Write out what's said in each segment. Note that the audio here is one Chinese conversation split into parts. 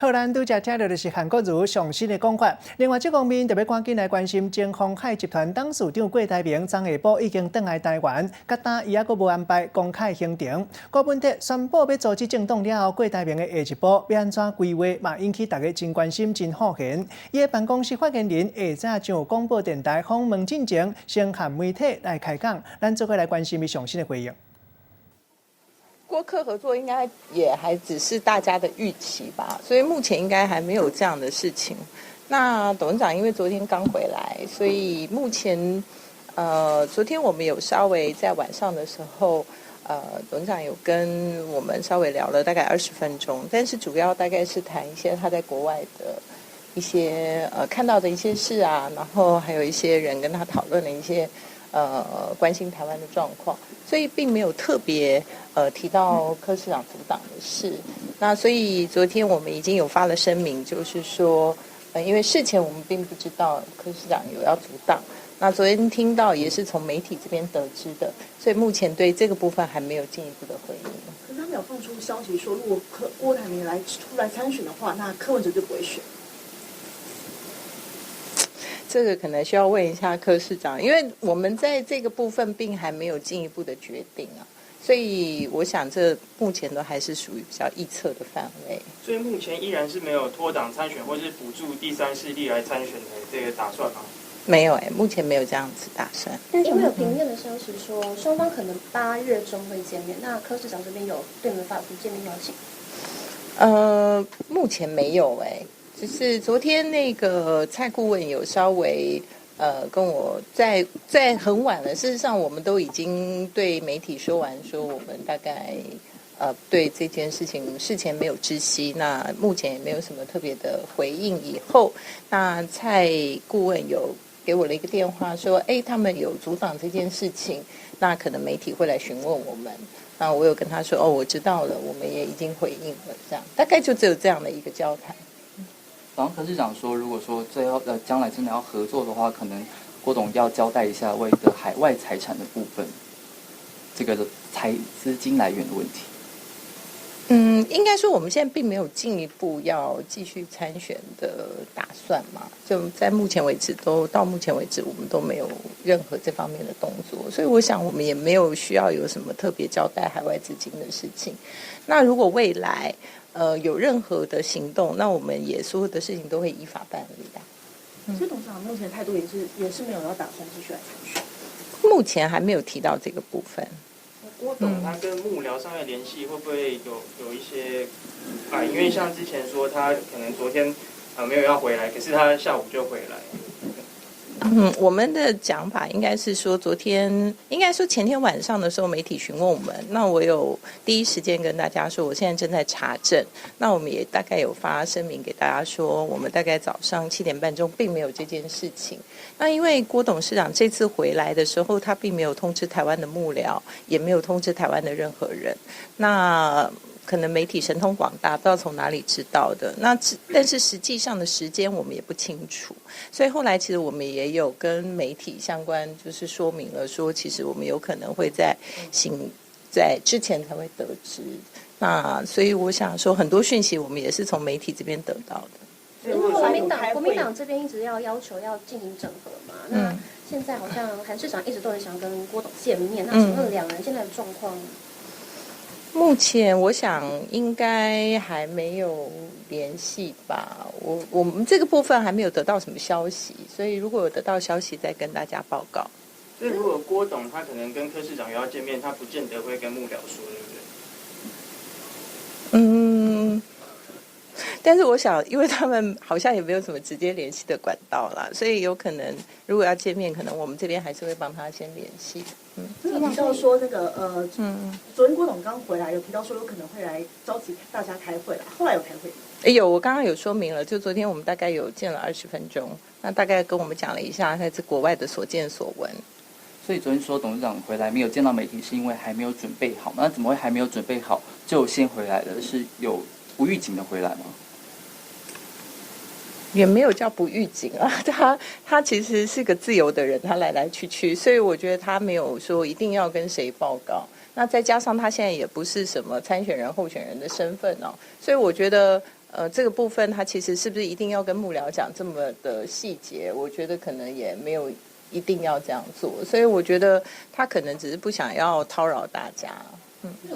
好，咱拄则听到的是韩国瑜上新的讲法。另外，这方面特别赶紧来关心前鸿海集团董事长郭台铭，昨下晡已经返来台湾，甲但伊还阁无安排公开行程。郭本特宣布要组织政党了后，郭台铭的下一步要安怎规划，嘛引起大家真关心、真好奇。伊的办公室发言人下早上广播电台访问进前，先和媒体来开讲，咱做伙来关心伊上新的回应。郭柯合作应该也还只是大家的预期吧，所以目前应该还没有这样的事情。那董事长因为昨天刚回来，所以目前昨天我们有稍微在晚上的时候，董事长有跟我们稍微聊了大概20分钟，但是主要大概是谈一些他在国外的一些看到的一些事啊，然后还有一些人跟他讨论了一些关心台湾的状况，所以并没有特别提到柯市长阻挡的事。那所以昨天我们已经有发了声明，就是说因为事前我们并不知道柯市长有要阻挡，那昨天听到也是从媒体这边得知的，所以目前对这个部分还没有进一步的回应。可是他们有放出消息说，如果郭台铭出来参选的话，那柯文哲就不会选。这个可能需要问一下柯市长，因为我们在这个部分并还没有进一步的决定啊，所以我想这目前都还是属于比较臆测的范围。所以目前依然是没有脱党参选或是辅助第三势力来参选的这个打算吗？没有目前没有这样子打算。因为有平面的消息说，双方可能8月中会见面。那柯市长这边有对你们发出见面邀请？目前没有就是昨天那个蔡顾问有稍微跟我在很晚了，事实上我们都已经对媒体说完，说我们大概对这件事情事前没有知悉，那目前也没有什么特别的回应。以后那蔡顾问有给我了一个电话说，他们有阻挡这件事情，那可能媒体会来询问我们。那我有跟他说，我知道了，我们也已经回应了，这样大概就只有这样的一个交谈。然后柯市长说，如果说将来真的要合作的话，可能郭董要交代一下为的海外财产的部分，这个资金来源的问题。应该说我们现在并没有进一步要继续参选的打算嘛，就到目前为止我们都没有任何这方面的动作，所以我想我们也没有需要有什么特别交代海外资金的事情。那如果未来有任何的行动，那我们也所有的事情都会依法办理的。所以董事长目前的态度也是没有要打算继续来参选。目前还没有提到这个部分。郭董他跟幕僚上面联系会不会有一些因为像之前说他可能昨天没有要回来，可是他下午就回来。我们的讲法应该是说，应该说前天晚上的时候，媒体询问我们，那我有第一时间跟大家说，我现在正在查证。那我们也大概有发声明给大家说，我们大概早上7点半钟并没有这件事情。那因为郭董事长这次回来的时候，他并没有通知台湾的幕僚，也没有通知台湾的任何人。那可能媒体神通广大，不知道从哪里知道的。但是实际上的时间我们也不清楚，所以后来其实我们也有跟媒体相关，就是说明了说，其实我们有可能会在之前才会得知。那所以我想说，很多讯息我们也是从媒体这边得到的。国民党这边一直要求要进行整合嘛，那现在好像韩市长一直都很想跟郭董见面，那请问两人现在的状况？目前我想应该还没有联系吧，我们这个部分还没有得到什么消息，所以如果有得到消息再跟大家报告。所以如果郭董他可能跟柯市长要见面，他不见得会跟幕僚说，对不对？但是我想，因为他们好像也没有什么直接联系的管道啦，所以有可能如果要见面，可能我们这边还是会帮他先联系。有提到说那个昨天郭董刚回来，有提到说有可能会来召集大家开会啦，后来有开会吗？有，我刚刚有说明了，就昨天我们大概有见了20分钟，那大概跟我们讲了一下他在国外的所见所闻。所以昨天说董事长回来没有见到媒体，是因为还没有准备好吗？那怎么会还没有准备好就先回来了？是有不预警的回来吗？也没有叫不预警啊，他其实是个自由的人，他来来去去，所以我觉得他没有说一定要跟谁报告。那再加上他现在也不是什么参选人候选人的身份哦，所以我觉得这个部分他其实是不是一定要跟幕僚讲这么的细节？我觉得可能也没有一定要这样做，所以我觉得他可能只是不想要叨扰大家。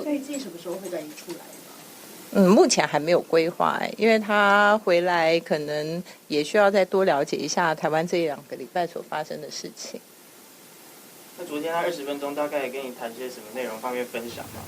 下一季什么时候会再出来吗？目前还没有规划，因为他回来可能也需要再多了解一下台湾这2个礼拜所发生的事情。那昨天他20分钟大概跟你谈些什么内容，方便分享吗？